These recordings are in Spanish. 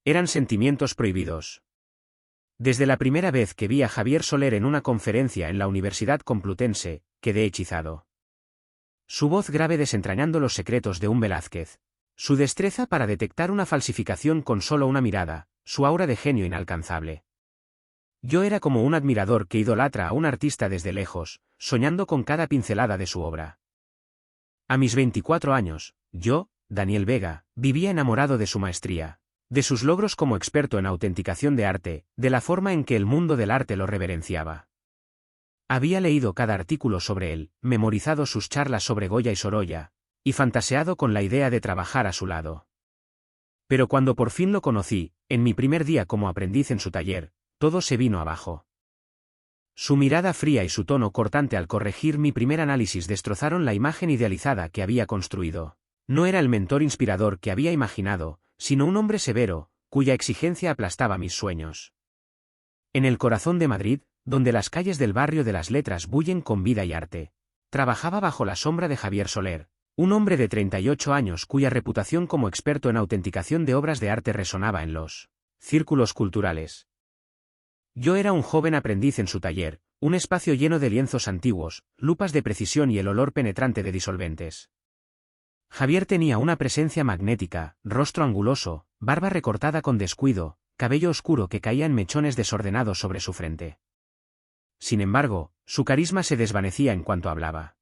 Eran sentimientos prohibidos. Desde la primera vez que vi a Javier Soler en una conferencia en la Universidad Complutense, quedé hechizado. Su voz grave desentrañando los secretos de un Velázquez. Su destreza para detectar una falsificación con solo una mirada, su aura de genio inalcanzable. Yo era como un admirador que idolatra a un artista desde lejos, soñando con cada pincelada de su obra. A mis 24 años, yo, Daniel Vega, vivía enamorado de su maestría, de sus logros como experto en autenticación de arte, de la forma en que el mundo del arte lo reverenciaba. Había leído cada artículo sobre él, memorizado sus charlas sobre Goya y Sorolla, y fantaseado con la idea de trabajar a su lado. Pero cuando por fin lo conocí, en mi primer día como aprendiz en su taller, todo se vino abajo. Su mirada fría y su tono cortante al corregir mi primer análisis destrozaron la imagen idealizada que había construido. No era el mentor inspirador que había imaginado, sino un hombre severo, cuya exigencia aplastaba mis sueños. En el corazón de Madrid, donde las calles del barrio de las letras bullen con vida y arte, trabajaba bajo la sombra de Javier Soler, un hombre de 38 años cuya reputación como experto en autenticación de obras de arte resonaba en los círculos culturales. Yo era un joven aprendiz en su taller, un espacio lleno de lienzos antiguos, lupas de precisión y el olor penetrante de disolventes. Javier tenía una presencia magnética, rostro anguloso, barba recortada con descuido, cabello oscuro que caía en mechones desordenados sobre su frente. Sin embargo, su carisma se desvanecía en cuanto hablaba.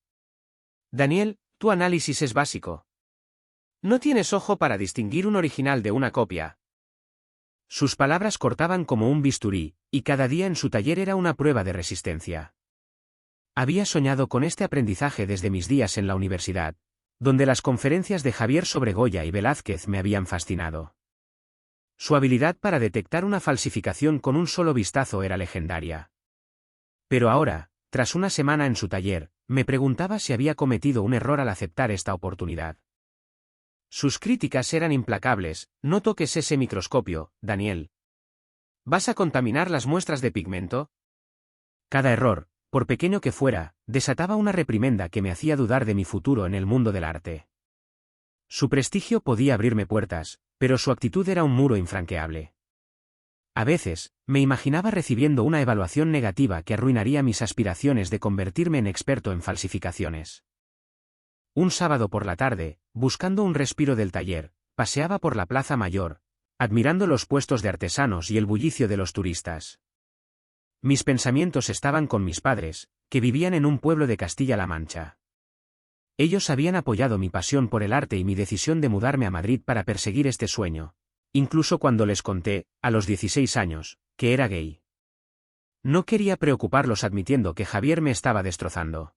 Daniel, tu análisis es básico. No tienes ojo para distinguir un original de una copia. Sus palabras cortaban como un bisturí, y cada día en su taller era una prueba de resistencia. Había soñado con este aprendizaje desde mis días en la universidad, donde las conferencias de Javier sobre Goya y Velázquez me habían fascinado. Su habilidad para detectar una falsificación con un solo vistazo era legendaria. Pero ahora, tras una semana en su taller, me preguntaba si había cometido un error al aceptar esta oportunidad. Sus críticas eran implacables: no toques ese microscopio, Daniel. ¿Vas a contaminar las muestras de pigmento? Cada error, por pequeño que fuera, desataba una reprimenda que me hacía dudar de mi futuro en el mundo del arte. Su prestigio podía abrirme puertas, pero su actitud era un muro infranqueable. A veces, me imaginaba recibiendo una evaluación negativa que arruinaría mis aspiraciones de convertirme en experto en falsificaciones. Un sábado por la tarde, buscando un respiro del taller, paseaba por la Plaza Mayor, admirando los puestos de artesanos y el bullicio de los turistas. Mis pensamientos estaban con mis padres, que vivían en un pueblo de Castilla-La Mancha. Ellos habían apoyado mi pasión por el arte y mi decisión de mudarme a Madrid para perseguir este sueño, incluso cuando les conté, a los 16 años, que era gay. No quería preocuparlos admitiendo que Javier me estaba destrozando.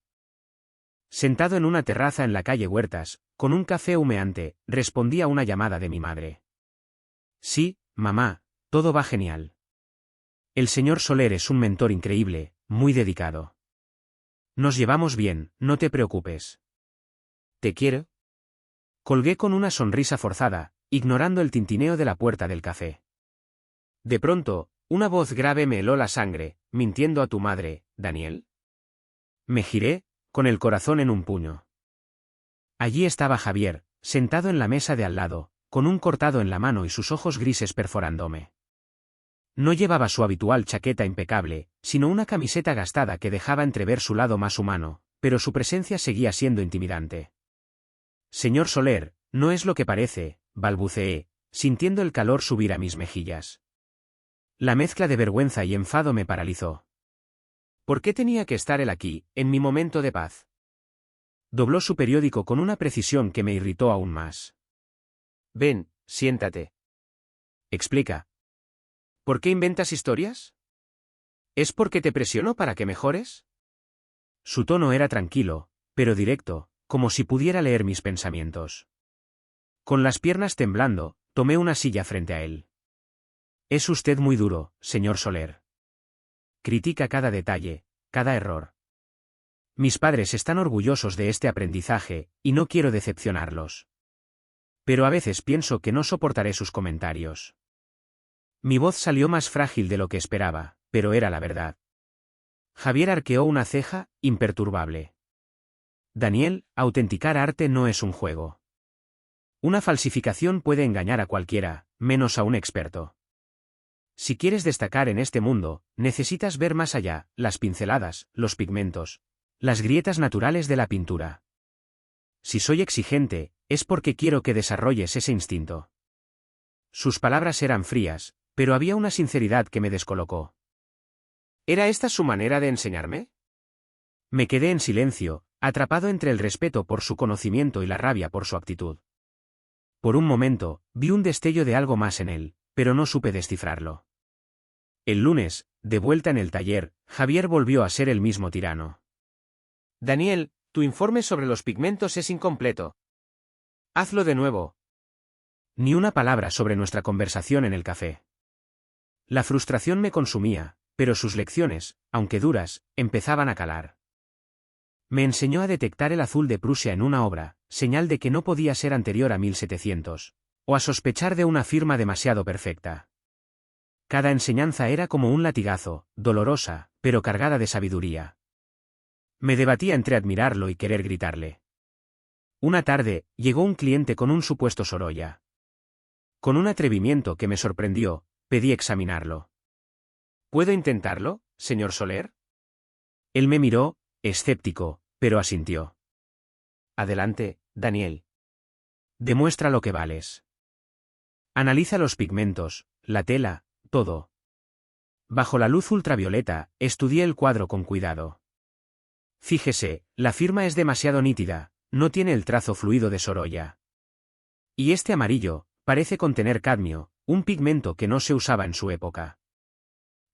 Sentado en una terraza en la calle Huertas, con un café humeante, respondí a una llamada de mi madre. Sí, mamá, todo va genial. El señor Soler es un mentor increíble, muy dedicado. Nos llevamos bien, no te preocupes. ¿Te quiero? Colgué con una sonrisa forzada, ignorando el tintineo de la puerta del café. De pronto, una voz grave me heló la sangre: mintiendo a tu madre, Daniel. Me giré, con el corazón en un puño. Allí estaba Javier, sentado en la mesa de al lado, con un cortado en la mano y sus ojos grises perforándome. No llevaba su habitual chaqueta impecable, sino una camiseta gastada que dejaba entrever su lado más humano, pero su presencia seguía siendo intimidante. Señor Soler, no es lo que parece, balbuceé, sintiendo el calor subir a mis mejillas. La mezcla de vergüenza y enfado me paralizó. ¿Por qué tenía que estar él aquí, en mi momento de paz? Dobló su periódico con una precisión que me irritó aún más. Ven, siéntate. Explica. ¿Por qué inventas historias? ¿Es porque te presiono para que mejores? Su tono era tranquilo, pero directo, como si pudiera leer mis pensamientos. Con las piernas temblando, tomé una silla frente a él. Es usted muy duro, señor Soler. Critica cada detalle, cada error. Mis padres están orgullosos de este aprendizaje, y no quiero decepcionarlos. Pero a veces pienso que no soportaré sus comentarios. Mi voz salió más frágil de lo que esperaba, pero era la verdad. Javier arqueó una ceja, imperturbable. Daniel, autenticar arte no es un juego. Una falsificación puede engañar a cualquiera, menos a un experto. Si quieres destacar en este mundo, necesitas ver más allá, las pinceladas, los pigmentos, las grietas naturales de la pintura. Si soy exigente, es porque quiero que desarrolles ese instinto. Sus palabras eran frías, pero había una sinceridad que me descolocó. ¿Era esta su manera de enseñarme? Me quedé en silencio, atrapado entre el respeto por su conocimiento y la rabia por su actitud. Por un momento, vi un destello de algo más en él, pero no supe descifrarlo. El lunes, de vuelta en el taller, Javier volvió a ser el mismo tirano. Daniel, tu informe sobre los pigmentos es incompleto. Hazlo de nuevo. Ni una palabra sobre nuestra conversación en el café. La frustración me consumía, pero sus lecciones, aunque duras, empezaban a calar. Me enseñó a detectar el azul de Prusia en una obra, señal de que no podía ser anterior a 1700, o a sospechar de una firma demasiado perfecta. Cada enseñanza era como un latigazo, dolorosa, pero cargada de sabiduría. Me debatía entre admirarlo y querer gritarle. Una tarde, llegó un cliente con un supuesto Sorolla. Con un atrevimiento que me sorprendió, pedí examinarlo. ¿Puedo intentarlo, señor Soler? Él me miró, escéptico, pero asintió. Adelante, Daniel. Demuestra lo que vales. Analiza los pigmentos, la tela, todo. Bajo la luz ultravioleta, estudié el cuadro con cuidado. Fíjese, la firma es demasiado nítida, no tiene el trazo fluido de Sorolla. Y este amarillo, parece contener cadmio, un pigmento que no se usaba en su época.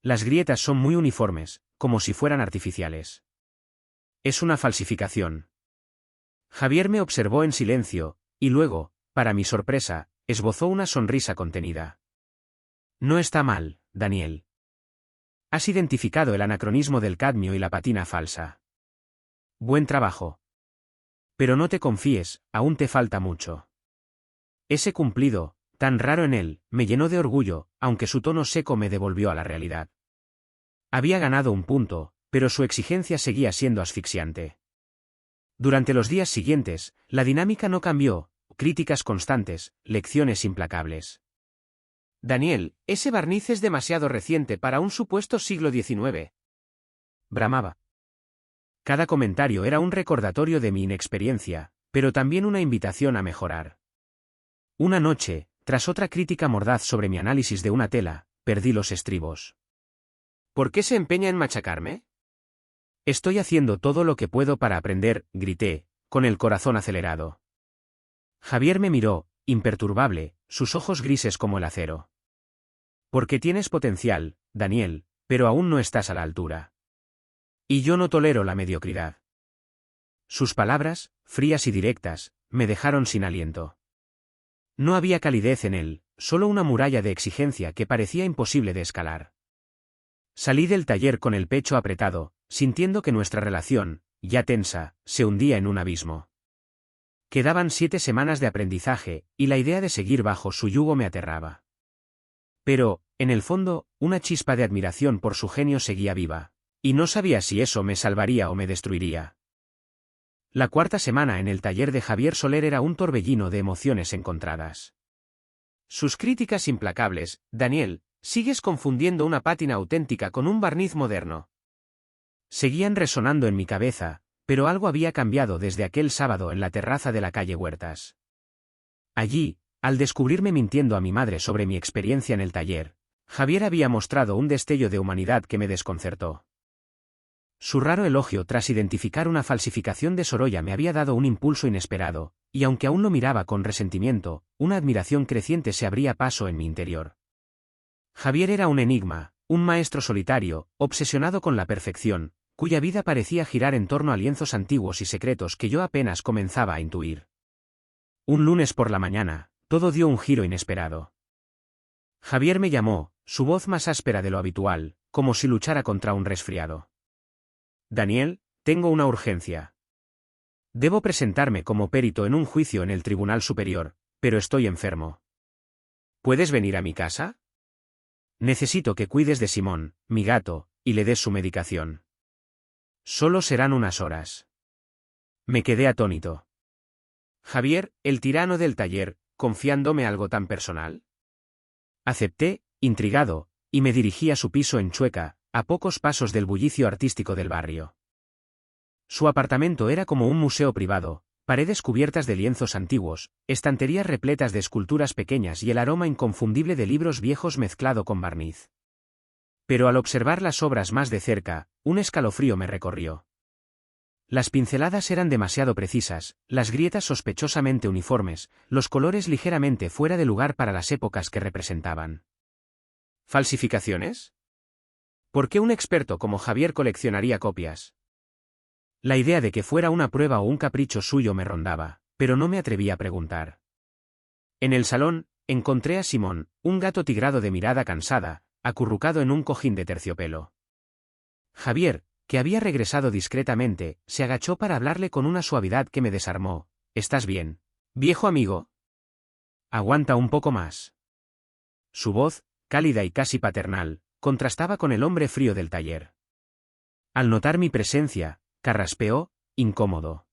Las grietas son muy uniformes, como si fueran artificiales. Es una falsificación. Javier me observó en silencio, y luego, para mi sorpresa, esbozó una sonrisa contenida. No está mal, Daniel. Has identificado el anacronismo del cadmio y la patina falsa. Buen trabajo. Pero no te confíes, aún te falta mucho. Ese cumplido, tan raro en él, me llenó de orgullo, aunque su tono seco me devolvió a la realidad. Había ganado un punto, pero su exigencia seguía siendo asfixiante. Durante los días siguientes, la dinámica no cambió, críticas constantes, lecciones implacables. Daniel, ese barniz es demasiado reciente para un supuesto siglo XIX. Bramaba. Cada comentario era un recordatorio de mi inexperiencia, pero también una invitación a mejorar. Una noche, tras otra crítica mordaz sobre mi análisis de una tela, perdí los estribos. ¿Por qué se empeña en machacarme? Estoy haciendo todo lo que puedo para aprender, grité, con el corazón acelerado. Javier me miró, imperturbable, sus ojos grises como el acero. Porque tienes potencial, Daniel, pero aún no estás a la altura. Y yo no tolero la mediocridad. Sus palabras, frías y directas, me dejaron sin aliento. No había calidez en él, solo una muralla de exigencia que parecía imposible de escalar. Salí del taller con el pecho apretado, sintiendo que nuestra relación, ya tensa, se hundía en un abismo. Quedaban 7 semanas de aprendizaje, y la idea de seguir bajo su yugo me aterraba. Pero, en el fondo, una chispa de admiración por su genio seguía viva, y no sabía si eso me salvaría o me destruiría. La 4ª semana en el taller de Javier Soler era un torbellino de emociones encontradas. Sus críticas implacables, Daniel, sigues confundiendo una pátina auténtica con un barniz moderno. Seguían resonando en mi cabeza, pero algo había cambiado desde aquel sábado en la terraza de la calle Huertas. Allí, al descubrirme mintiendo a mi madre sobre mi experiencia en el taller, Javier había mostrado un destello de humanidad que me desconcertó. Su raro elogio tras identificar una falsificación de Sorolla me había dado un impulso inesperado, y aunque aún lo miraba con resentimiento, una admiración creciente se abría paso en mi interior. Javier era un enigma, un maestro solitario, obsesionado con la perfección, cuya vida parecía girar en torno a lienzos antiguos y secretos que yo apenas comenzaba a intuir. Un lunes por la mañana, todo dio un giro inesperado. Javier me llamó, su voz más áspera de lo habitual, como si luchara contra un resfriado. Daniel, tengo una urgencia. Debo presentarme como perito en un juicio en el Tribunal Superior, pero estoy enfermo. ¿Puedes venir a mi casa? Necesito que cuides de Simón, mi gato, y le des su medicación. Solo serán unas horas. Me quedé atónito. Javier, el tirano del taller, confiándome algo tan personal. Acepté, intrigado, y me dirigí a su piso en Chueca, a pocos pasos del bullicio artístico del barrio. Su apartamento era como un museo privado, paredes cubiertas de lienzos antiguos, estanterías repletas de esculturas pequeñas y el aroma inconfundible de libros viejos mezclado con barniz. Pero al observar las obras más de cerca, un escalofrío me recorrió. Las pinceladas eran demasiado precisas, las grietas sospechosamente uniformes, los colores ligeramente fuera de lugar para las épocas que representaban. ¿Falsificaciones? ¿Por qué un experto como Javier coleccionaría copias? La idea de que fuera una prueba o un capricho suyo me rondaba, pero no me atreví a preguntar. En el salón, encontré a Simón, un gato tigrado de mirada cansada, acurrucado en un cojín de terciopelo. Javier, que había regresado discretamente, se agachó para hablarle con una suavidad que me desarmó. ¿Estás bien, viejo amigo? Aguanta un poco más. Su voz, cálida y casi paternal, contrastaba con el hombre frío del taller. Al notar mi presencia, carraspeó, incómodo.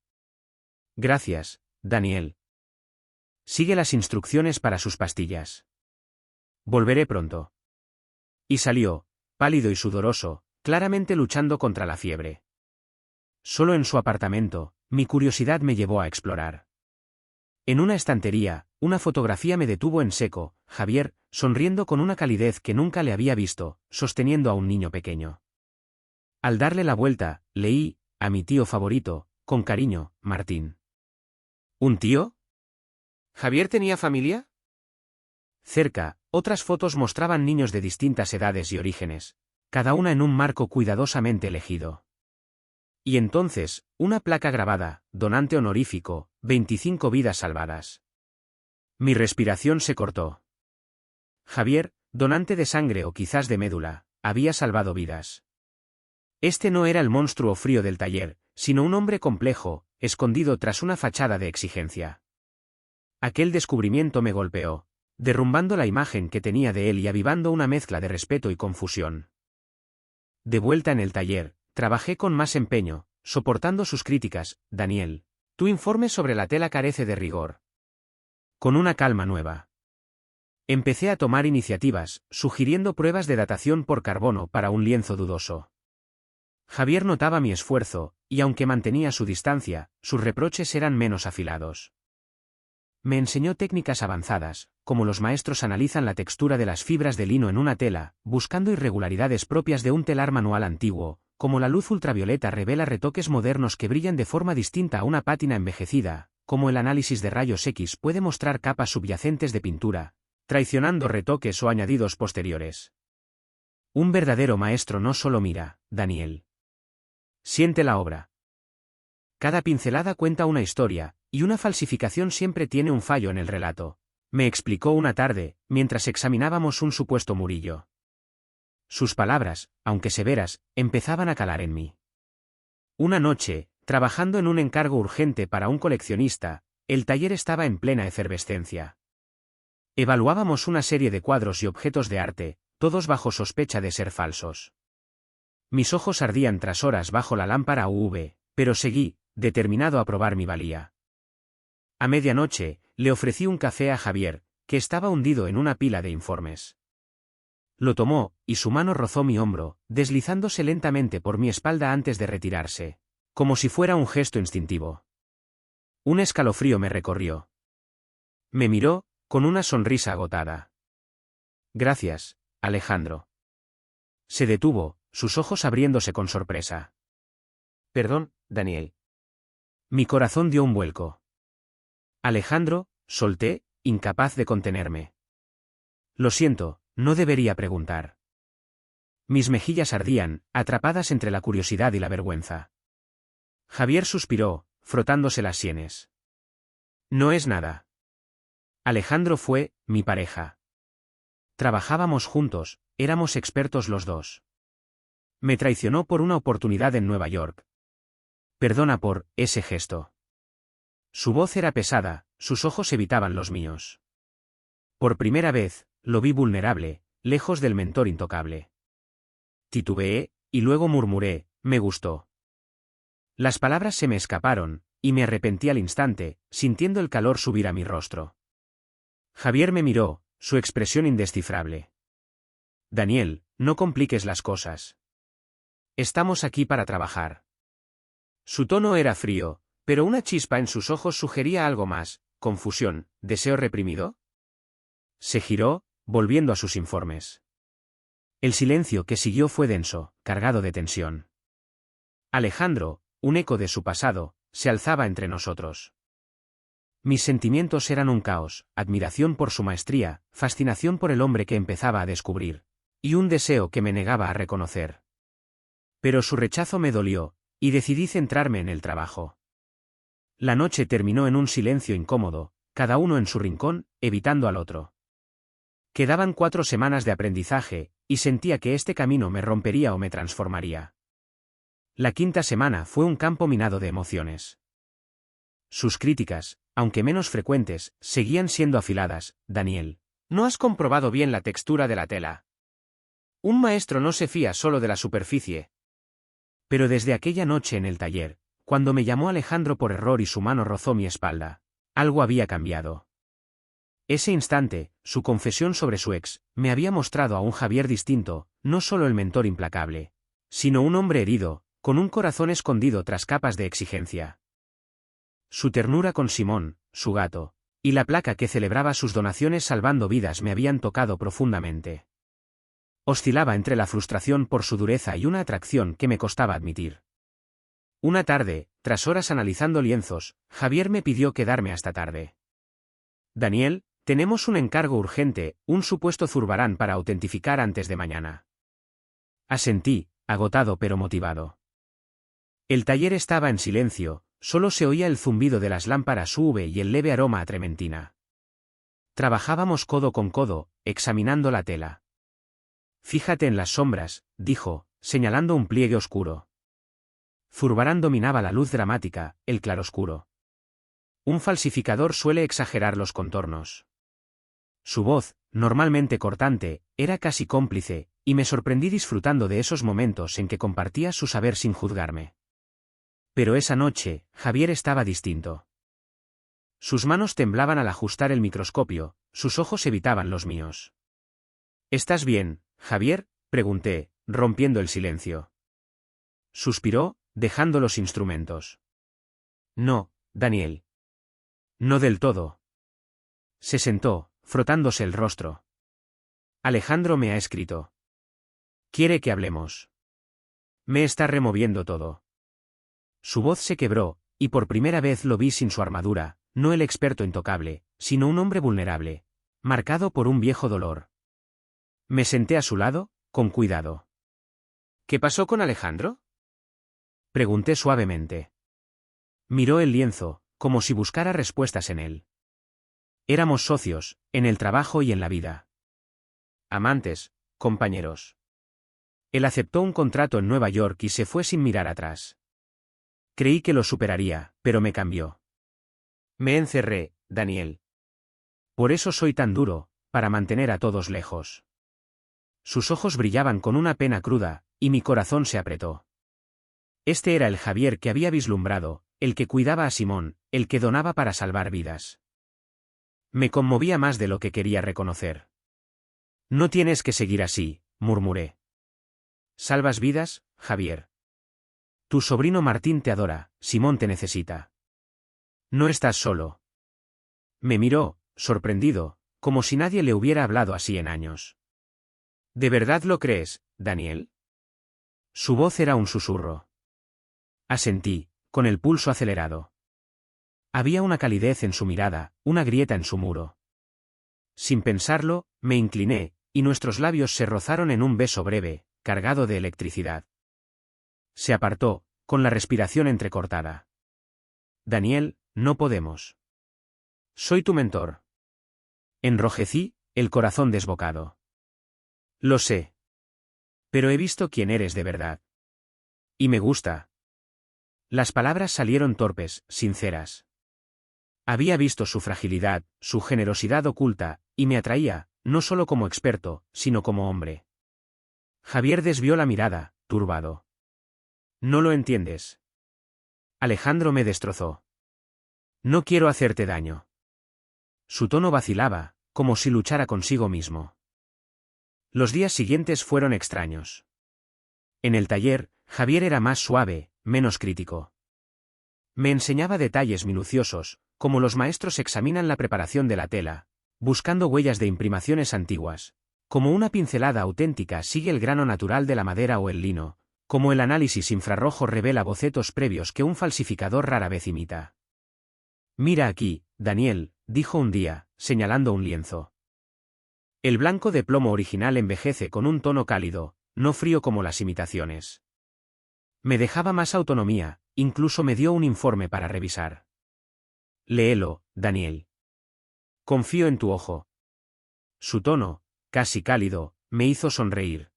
Gracias, Daniel. Sigue las instrucciones para sus pastillas. Volveré pronto. Y salió, pálido y sudoroso, claramente luchando contra la fiebre. Solo en su apartamento, mi curiosidad me llevó a explorar. En una estantería, una fotografía me detuvo en seco, Javier, sonriendo con una calidez que nunca le había visto, sosteniendo a un niño pequeño. Al darle la vuelta, leí, a mi tío favorito, con cariño, Martín. ¿Un tío? ¿Javier tenía familia? Cerca, otras fotos mostraban niños de distintas edades y orígenes, cada una en un marco cuidadosamente elegido. Y entonces, una placa grabada, donante honorífico, 25 vidas salvadas. Mi respiración se cortó. Javier, donante de sangre o quizás de médula, había salvado vidas. Este no era el monstruo frío del taller, sino un hombre complejo, escondido tras una fachada de exigencia. Aquel descubrimiento me golpeó, derrumbando la imagen que tenía de él y avivando una mezcla de respeto y confusión. De vuelta en el taller, trabajé con más empeño, soportando sus críticas. Daniel, tu informe sobre la tela carece de rigor. Con una calma nueva. Empecé a tomar iniciativas, sugiriendo pruebas de datación por carbono para un lienzo dudoso. Javier notaba mi esfuerzo, y aunque mantenía su distancia, sus reproches eran menos afilados. Me enseñó técnicas avanzadas, como los maestros analizan la textura de las fibras de lino en una tela, buscando irregularidades propias de un telar manual antiguo, como la luz ultravioleta revela retoques modernos que brillan de forma distinta a una pátina envejecida, como el análisis de rayos X puede mostrar capas subyacentes de pintura, traicionando retoques o añadidos posteriores. Un verdadero maestro no solo mira, Daniel. Siente la obra. Cada pincelada cuenta una historia, y una falsificación siempre tiene un fallo en el relato, me explicó una tarde, mientras examinábamos un supuesto murillo. Sus palabras, aunque severas, empezaban a calar en mí. Una noche, trabajando en un encargo urgente para un coleccionista, el taller estaba en plena efervescencia. Evaluábamos una serie de cuadros y objetos de arte, todos bajo sospecha de ser falsos. Mis ojos ardían tras horas bajo la lámpara UV, pero seguí, determinado a probar mi valía. A medianoche, le ofrecí un café a Javier, que estaba hundido en una pila de informes. Lo tomó, y su mano rozó mi hombro, deslizándose lentamente por mi espalda antes de retirarse, como si fuera un gesto instintivo. Un escalofrío me recorrió. Me miró, con una sonrisa agotada. Gracias, Alejandro. Se detuvo, sus ojos abriéndose con sorpresa. Perdón, Daniel. Mi corazón dio un vuelco. Alejandro, solté, incapaz de contenerme. Lo siento, no debería preguntar. Mis mejillas ardían, atrapadas entre la curiosidad y la vergüenza. Javier suspiró, frotándose las sienes. No es nada. Alejandro fue, mi pareja. Trabajábamos juntos, éramos expertos los dos. Me traicionó por una oportunidad en Nueva York. Perdona por ese gesto. Su voz era pesada, sus ojos evitaban los míos. Por primera vez, lo vi vulnerable, lejos del mentor intocable. Titubeé, y luego murmuré, me gustó. Las palabras se me escaparon, y me arrepentí al instante, sintiendo el calor subir a mi rostro. Javier me miró, su expresión indescifrable. Daniel, no compliques las cosas. Estamos aquí para trabajar. Su tono era frío, pero una chispa en sus ojos sugería algo más: confusión, deseo reprimido. Se giró, volviendo a sus informes. El silencio que siguió fue denso, cargado de tensión. Alejandro, un eco de su pasado, se alzaba entre nosotros. Mis sentimientos eran un caos: admiración por su maestría, fascinación por el hombre que empezaba a descubrir, y un deseo que me negaba a reconocer. Pero su rechazo me dolió, y decidí centrarme en el trabajo. La noche terminó en un silencio incómodo, cada uno en su rincón, evitando al otro. Quedaban 4 semanas de aprendizaje, y sentía que este camino me rompería o me transformaría. La 5ª semana fue un campo minado de emociones. Sus críticas, aunque menos frecuentes, seguían siendo afiladas. Daniel, no has comprobado bien la textura de la tela. Un maestro no se fía solo de la superficie. Pero desde aquella noche en el taller, cuando me llamó Alejandro por error y su mano rozó mi espalda, algo había cambiado. Ese instante, su confesión sobre su ex, me había mostrado a un Javier distinto, no solo el mentor implacable, sino un hombre herido, con un corazón escondido tras capas de exigencia. Su ternura con Simón, su gato, y la placa que celebraba sus donaciones salvando vidas me habían tocado profundamente. Oscilaba entre la frustración por su dureza y una atracción que me costaba admitir. Una tarde, tras horas analizando lienzos, Javier me pidió quedarme hasta tarde. Daniel, tenemos un encargo urgente, un supuesto zurbarán para autentificar antes de mañana. Asentí, agotado pero motivado. El taller estaba en silencio, solo se oía el zumbido de las lámparas UV y el leve aroma a trementina. Trabajábamos codo con codo, examinando la tela. Fíjate en las sombras, dijo, señalando un pliegue oscuro. Zurbarán dominaba la luz dramática, el claroscuro. Un falsificador suele exagerar los contornos. Su voz, normalmente cortante, era casi cómplice, y me sorprendí disfrutando de esos momentos en que compartía su saber sin juzgarme. Pero esa noche, Javier estaba distinto. Sus manos temblaban al ajustar el microscopio, sus ojos evitaban los míos. ¿Estás bien, Javier?, pregunté, rompiendo el silencio. Suspiró, dejando los instrumentos. No, Daniel. No del todo. Se sentó, frotándose el rostro. Alejandro me ha escrito. Quiere que hablemos. Me está removiendo todo. Su voz se quebró, y por primera vez lo vi sin su armadura, no el experto intocable, sino un hombre vulnerable, marcado por un viejo dolor. Me senté a su lado, con cuidado. ¿Qué pasó con Alejandro?, pregunté suavemente. Miró el lienzo, como si buscara respuestas en él. Éramos socios, en el trabajo y en la vida. Amantes, compañeros. Él aceptó un contrato en Nueva York y se fue sin mirar atrás. Creí que lo superaría, pero me cambió. Me encerré, Daniel. Por eso soy tan duro, para mantener a todos lejos. Sus ojos brillaban con una pena cruda, y mi corazón se apretó. Este era el Javier que había vislumbrado, el que cuidaba a Simón, el que donaba para salvar vidas. Me conmovía más de lo que quería reconocer. No tienes que seguir así, murmuré. ¿Salvas vidas, Javier? Tu sobrino Martín te adora, Simón te necesita. No estás solo. Me miró, sorprendido, como si nadie le hubiera hablado así en años. ¿De verdad lo crees, Daniel? Su voz era un susurro. Asentí, con el pulso acelerado. Había una calidez en su mirada, una grieta en su muro. Sin pensarlo, me incliné, y nuestros labios se rozaron en un beso breve, cargado de electricidad. Se apartó, con la respiración entrecortada. Daniel, no podemos. Soy tu mentor. Enrojecí, el corazón desbocado. Lo sé. Pero he visto quién eres de verdad. Y me gusta. Las palabras salieron torpes, sinceras. Había visto su fragilidad, su generosidad oculta, y me atraía, no solo como experto, sino como hombre. Javier desvió la mirada, turbado. No lo entiendes. Alejandro me destrozó. No quiero hacerte daño. Su tono vacilaba, como si luchara consigo mismo. Los días siguientes fueron extraños. En el taller, Javier era más suave, menos crítico. Me enseñaba detalles minuciosos, como los maestros examinan la preparación de la tela, buscando huellas de imprimaciones antiguas, como una pincelada auténtica sigue el grano natural de la madera o el lino, como el análisis infrarrojo revela bocetos previos que un falsificador rara vez imita. Mira aquí, Daniel, dijo un día, señalando un lienzo. El blanco de plomo original envejece con un tono cálido, no frío como las imitaciones. Me dejaba más autonomía, incluso me dio un informe para revisar. Léelo, Daniel. Confío en tu ojo. Su tono, casi cálido, me hizo sonreír.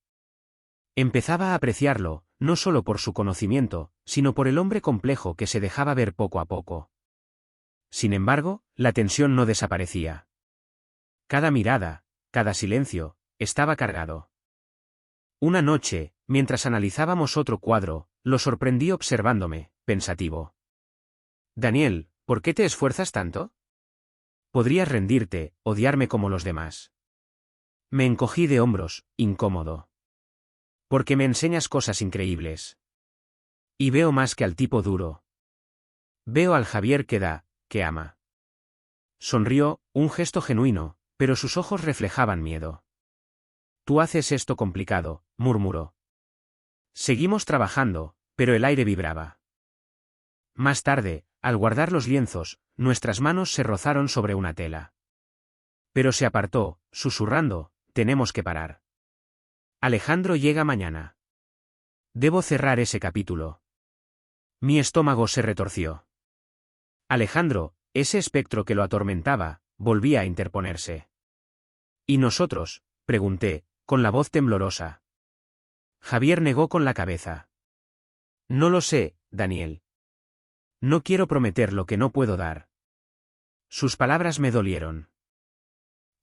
Empezaba a apreciarlo, no solo por su conocimiento, sino por el hombre complejo que se dejaba ver poco a poco. Sin embargo, la tensión no desaparecía. Cada mirada, cada silencio, estaba cargado. Una noche, mientras analizábamos otro cuadro, lo sorprendí observándome, pensativo. Daniel, ¿por qué te esfuerzas tanto? Podrías rendirte, odiarme como los demás. Me encogí de hombros, incómodo. Porque me enseñas cosas increíbles. Y veo más que al tipo duro. Veo al Javier que da, que ama. Sonrió, un gesto genuino, pero sus ojos reflejaban miedo. Tú haces esto complicado, murmuró. Seguimos trabajando, pero el aire vibraba. Más tarde, al guardar los lienzos, nuestras manos se rozaron sobre una tela. Pero se apartó, susurrando, tenemos que parar. Alejandro llega mañana. Debo cerrar ese capítulo. Mi estómago se retorció. Alejandro, ese espectro que lo atormentaba, volvía a interponerse. ¿Y nosotros?, pregunté, con la voz temblorosa. Javier negó con la cabeza. No lo sé, Daniel. No quiero prometer lo que no puedo dar. Sus palabras me dolieron.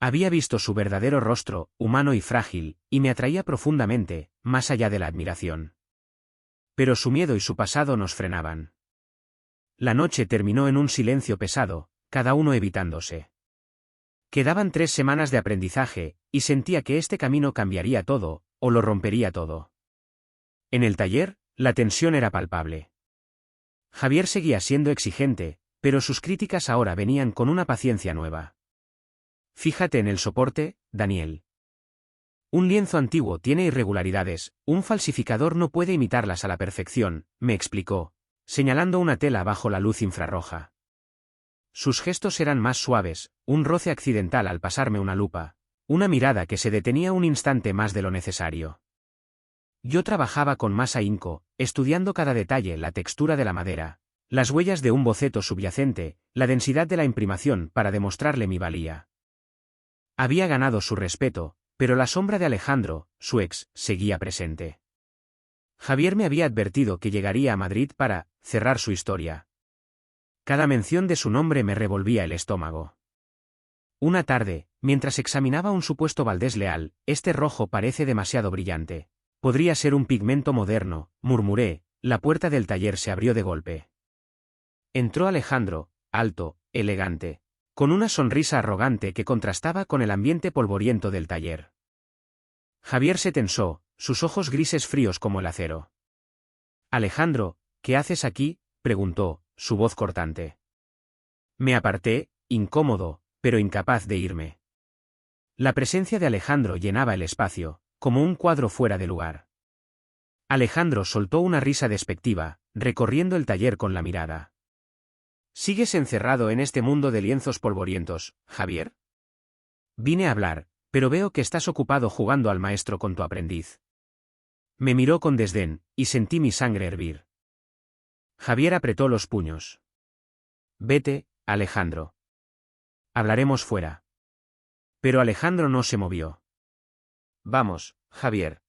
Había visto su verdadero rostro, humano y frágil, y me atraía profundamente, más allá de la admiración. Pero su miedo y su pasado nos frenaban. La noche terminó en un silencio pesado, cada uno evitándose. Quedaban 3 semanas de aprendizaje, y sentía que este camino cambiaría todo, o lo rompería todo. En el taller, la tensión era palpable. Javier seguía siendo exigente, pero sus críticas ahora venían con una paciencia nueva. Fíjate en el soporte, Daniel. Un lienzo antiguo tiene irregularidades, un falsificador no puede imitarlas a la perfección, me explicó, señalando una tela bajo la luz infrarroja. Sus gestos eran más suaves, un roce accidental al pasarme una lupa, una mirada que se detenía un instante más de lo necesario. Yo trabajaba con más ahínco, estudiando cada detalle, la textura de la madera, las huellas de un boceto subyacente, la densidad de la imprimación para demostrarle mi valía. Había ganado su respeto, pero la sombra de Alejandro, su ex, seguía presente. Javier me había advertido que llegaría a Madrid para cerrar su historia. Cada mención de su nombre me revolvía el estómago. Una tarde, mientras examinaba un supuesto Valdés Leal, este rojo parece demasiado brillante. Podría ser un pigmento moderno, murmuré, la puerta del taller se abrió de golpe. Entró Alejandro, alto, elegante, con una sonrisa arrogante que contrastaba con el ambiente polvoriento del taller. Javier se tensó, sus ojos grises fríos como el acero. Alejandro, ¿qué haces aquí?, preguntó, su voz cortante. Me aparté, incómodo, pero incapaz de irme. La presencia de Alejandro llenaba el espacio, como un cuadro fuera de lugar. Alejandro soltó una risa despectiva, recorriendo el taller con la mirada. ¿Sigues encerrado en este mundo de lienzos polvorientos, Javier? Vine a hablar, pero veo que estás ocupado jugando al maestro con tu aprendiz. Me miró con desdén, y sentí mi sangre hervir. Javier apretó los puños. Vete, Alejandro. Hablaremos fuera. Pero Alejandro no se movió. Vamos, Javier.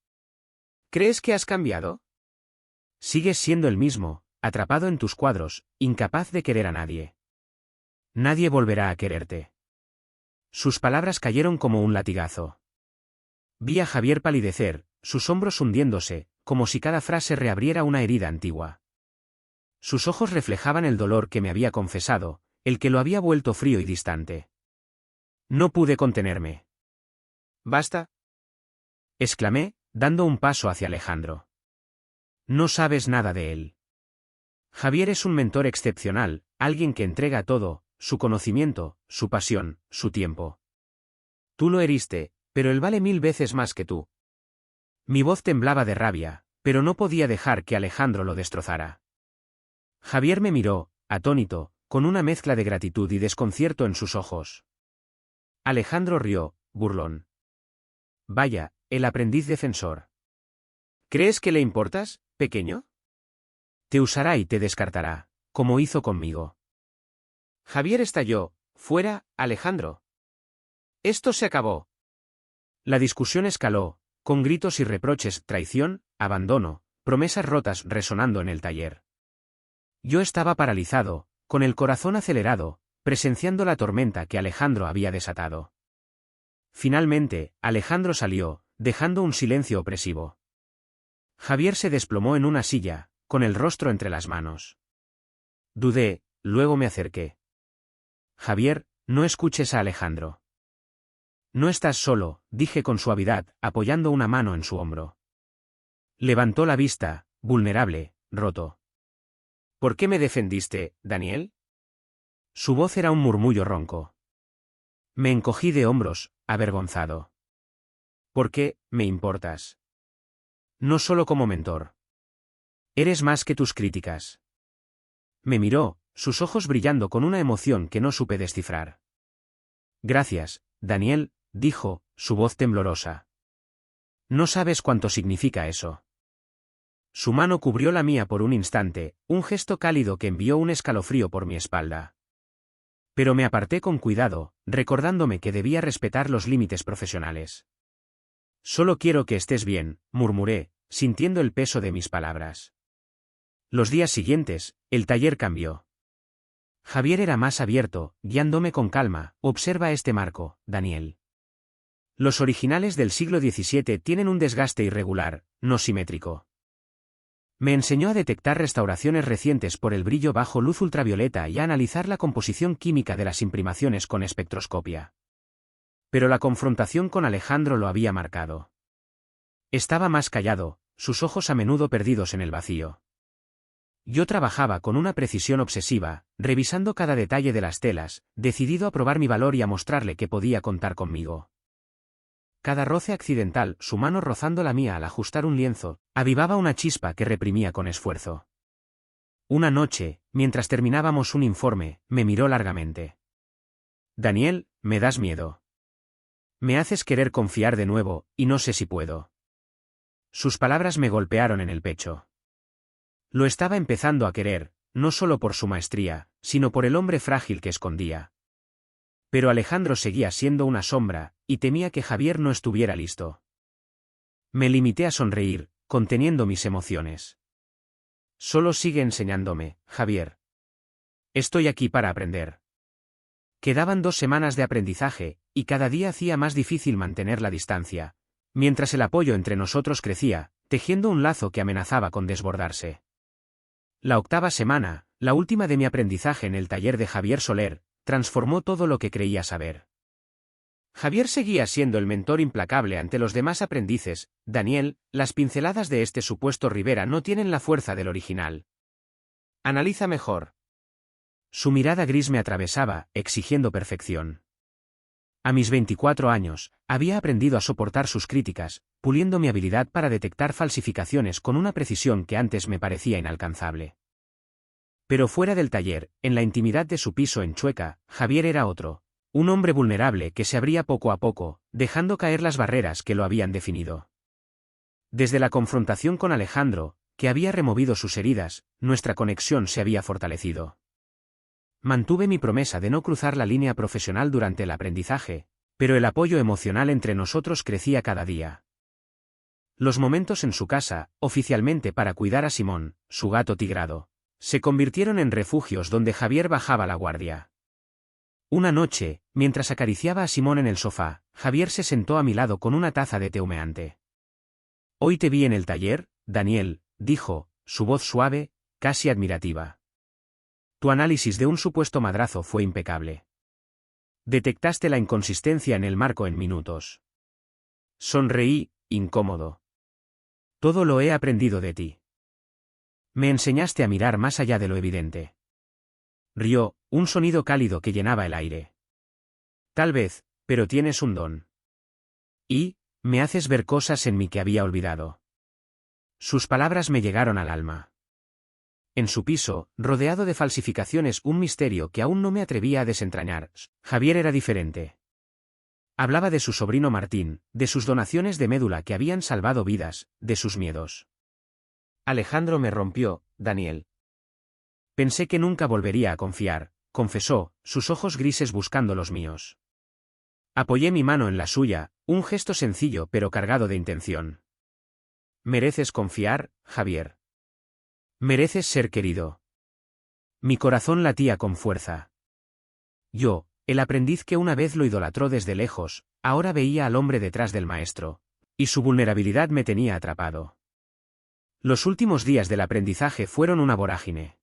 ¿Crees que has cambiado? Sigues siendo el mismo, atrapado en tus cuadros, incapaz de querer a nadie. Nadie volverá a quererte. Sus palabras cayeron como un latigazo. Vi a Javier palidecer, sus hombros hundiéndose, como si cada frase reabriera una herida antigua. Sus ojos reflejaban el dolor que me había confesado, el que lo había vuelto frío y distante. No pude contenerme. —¿Basta? —exclamé, dando un paso hacia Alejandro. No sabes nada de él. Javier es un mentor excepcional, alguien que entrega todo, su conocimiento, su pasión, su tiempo. Tú lo heriste, pero él vale 1000 veces más que tú. Mi voz temblaba de rabia, pero no podía dejar que Alejandro lo destrozara. Javier me miró, atónito, con una mezcla de gratitud y desconcierto en sus ojos. Alejandro rió, burlón. Vaya, el aprendiz defensor. ¿Crees que le importas, pequeño? Te usará y te descartará, como hizo conmigo. Javier estalló. Fuera, Alejandro. Esto se acabó. La discusión escaló, con gritos y reproches, traición, abandono, promesas rotas resonando en el taller. Yo estaba paralizado, con el corazón acelerado, presenciando la tormenta que Alejandro había desatado. Finalmente, Alejandro salió, dejando un silencio opresivo. Javier se desplomó en una silla, con el rostro entre las manos. Dudé, luego me acerqué. Javier, no escuches a Alejandro. No estás solo, dije con suavidad, apoyando una mano en su hombro. Levantó la vista, vulnerable, roto. ¿Por qué me defendiste, Daniel? Su voz era un murmullo ronco. Me encogí de hombros, avergonzado. ¿Por qué me importas? No solo como mentor. Eres más que tus críticas. Me miró, sus ojos brillando con una emoción que no supe descifrar. Gracias, Daniel, dijo, su voz temblorosa. No sabes cuánto significa eso. Su mano cubrió la mía por un instante, un gesto cálido que envió un escalofrío por mi espalda. Pero me aparté con cuidado, recordándome que debía respetar los límites profesionales. Solo quiero que estés bien, murmuré, sintiendo el peso de mis palabras. Los días siguientes, el taller cambió. Javier era más abierto, guiándome con calma. Observa este marco, Daniel. Los originales del siglo XVII tienen un desgaste irregular, no simétrico. Me enseñó a detectar restauraciones recientes por el brillo bajo luz ultravioleta y a analizar la composición química de las imprimaciones con espectroscopia. Pero la confrontación con Alejandro lo había marcado. Estaba más callado, sus ojos a menudo perdidos en el vacío. Yo trabajaba con una precisión obsesiva, revisando cada detalle de las telas, decidido a probar mi valor y a mostrarle que podía contar conmigo. Cada roce accidental, su mano rozando la mía al ajustar un lienzo, avivaba una chispa que reprimía con esfuerzo. Una noche, mientras terminábamos un informe, me miró largamente. Daniel, me das miedo. Me haces querer confiar de nuevo, y no sé si puedo. Sus palabras me golpearon en el pecho. Lo estaba empezando a querer, no solo por su maestría, sino por el hombre frágil que escondía. Pero Alejandro seguía siendo una sombra, y temía que Javier no estuviera listo. Me limité a sonreír, conteniendo mis emociones. Solo sigue enseñándome, Javier. Estoy aquí para aprender. Quedaban 2 semanas de aprendizaje, y cada día hacía más difícil mantener la distancia, mientras el apoyo entre nosotros crecía, tejiendo un lazo que amenazaba con desbordarse. La 8ª semana, la última de mi aprendizaje en el taller de Javier Soler, transformó todo lo que creía saber. Javier seguía siendo el mentor implacable ante los demás aprendices. Daniel, las pinceladas de este supuesto Rivera no tienen la fuerza del original. Analiza mejor. Su mirada gris me atravesaba, exigiendo perfección. A mis 24 años, había aprendido a soportar sus críticas, puliendo mi habilidad para detectar falsificaciones con una precisión que antes me parecía inalcanzable. Pero fuera del taller, en la intimidad de su piso en Chueca, Javier era otro, un hombre vulnerable que se abría poco a poco, dejando caer las barreras que lo habían definido. Desde la confrontación con Alejandro, que había removido sus heridas, nuestra conexión se había fortalecido. Mantuve mi promesa de no cruzar la línea profesional durante el aprendizaje, pero el apoyo emocional entre nosotros crecía cada día. Los momentos en su casa, oficialmente para cuidar a Simón, su gato tigrado, se convirtieron en refugios donde Javier bajaba la guardia. Una noche, mientras acariciaba a Simón en el sofá, Javier se sentó a mi lado con una taza de té humeante. «Hoy te vi en el taller, Daniel», dijo, su voz suave, casi admirativa. «Tu análisis de un supuesto madrazo fue impecable. Detectaste la inconsistencia en el marco en minutos. Sonreí, incómodo. Todo lo he aprendido de ti. Me enseñaste a mirar más allá de lo evidente. Rió, un sonido cálido que llenaba el aire. Tal vez, pero tienes un don. Y, me haces ver cosas en mí que había olvidado. Sus palabras me llegaron al alma. En su piso, rodeado de falsificaciones, un misterio que aún no me atrevía a desentrañar, Javier era diferente. Hablaba de su sobrino Martín, de sus donaciones de médula que habían salvado vidas, de sus miedos. Alejandro me rompió, Daniel. Pensé que nunca volvería a confiar, confesó, sus ojos grises buscando los míos. Apoyé mi mano en la suya, un gesto sencillo pero cargado de intención. Mereces confiar, Javier. Mereces ser querido. Mi corazón latía con fuerza. Yo, el aprendiz que una vez lo idolatró desde lejos, ahora veía al hombre detrás del maestro, y su vulnerabilidad me tenía atrapado. Los últimos días del aprendizaje fueron una vorágine.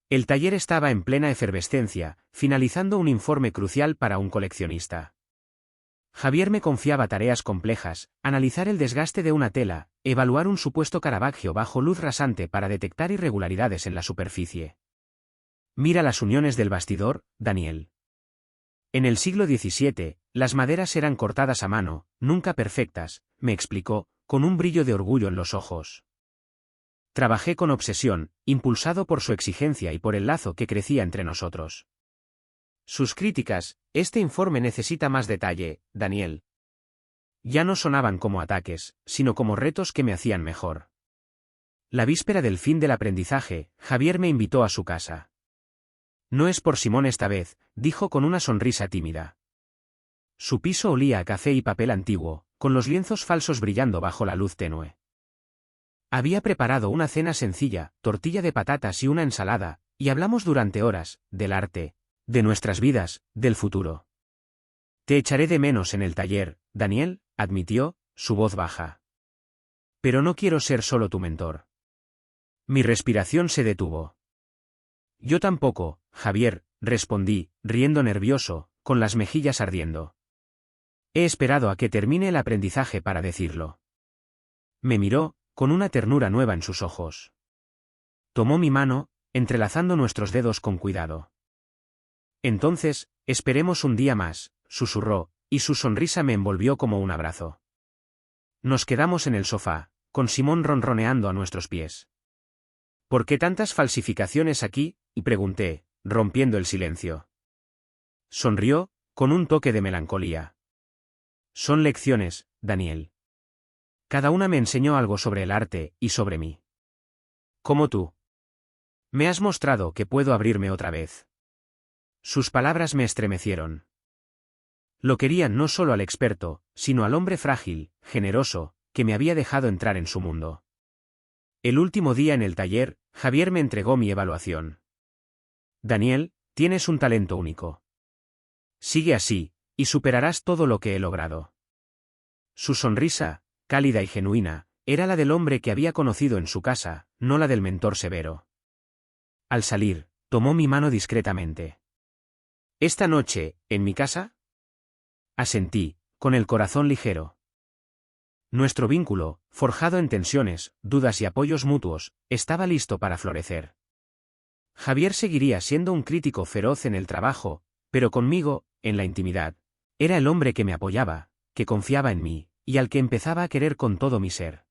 El taller estaba en plena efervescencia, finalizando un informe crucial para un coleccionista. Javier me confiaba tareas complejas, analizar el desgaste de una tela, evaluar un supuesto Caravaggio bajo luz rasante para detectar irregularidades en la superficie. Mira las uniones del bastidor, Daniel. En el siglo XVII, las maderas eran cortadas a mano, nunca perfectas, me explicó, con un brillo de orgullo en los ojos. Trabajé con obsesión, impulsado por su exigencia y por el lazo que crecía entre nosotros. Sus críticas, este informe necesita más detalle, Daniel. Ya no sonaban como ataques, sino como retos que me hacían mejor. La víspera del fin del aprendizaje, Javier me invitó a su casa. No es por Simón esta vez, dijo con una sonrisa tímida. Su piso olía a café y papel antiguo, con los lienzos falsos brillando bajo la luz tenue. Había preparado una cena sencilla, tortilla de patatas y una ensalada, y hablamos durante horas, del arte, de nuestras vidas, del futuro. Te echaré de menos en el taller, Daniel, admitió, su voz baja. Pero no quiero ser solo tu mentor. Mi respiración se detuvo. Yo tampoco, Javier, respondí, riendo nervioso, con las mejillas ardiendo. He esperado a que termine el aprendizaje para decirlo. Me miró, con una ternura nueva en sus ojos. Tomó mi mano, entrelazando nuestros dedos con cuidado. Entonces, esperemos un día más, susurró, y su sonrisa me envolvió como un abrazo. Nos quedamos en el sofá, con Simón ronroneando a nuestros pies. ¿Por qué tantas falsificaciones aquí?, y pregunté, rompiendo el silencio. Sonrió, con un toque de melancolía. Son lecciones, Daniel. Cada una me enseñó algo sobre el arte y sobre mí. Como tú. Me has mostrado que puedo abrirme otra vez. Sus palabras me estremecieron. Lo querían no solo al experto, sino al hombre frágil, generoso, que me había dejado entrar en su mundo. El último día en el taller, Javier me entregó mi evaluación. Daniel, tienes un talento único. Sigue así, y superarás todo lo que he logrado. Su sonrisa, cálida y genuina, era la del hombre que había conocido en su casa, no la del mentor severo. Al salir, tomó mi mano discretamente. ¿Esta noche, en mi casa? Asentí, con el corazón ligero. Nuestro vínculo, forjado en tensiones, dudas y apoyos mutuos, estaba listo para florecer. Javier seguiría siendo un crítico feroz en el trabajo, pero conmigo, en la intimidad, era el hombre que me apoyaba, que confiaba en mí, y al que empezaba a querer con todo mi ser.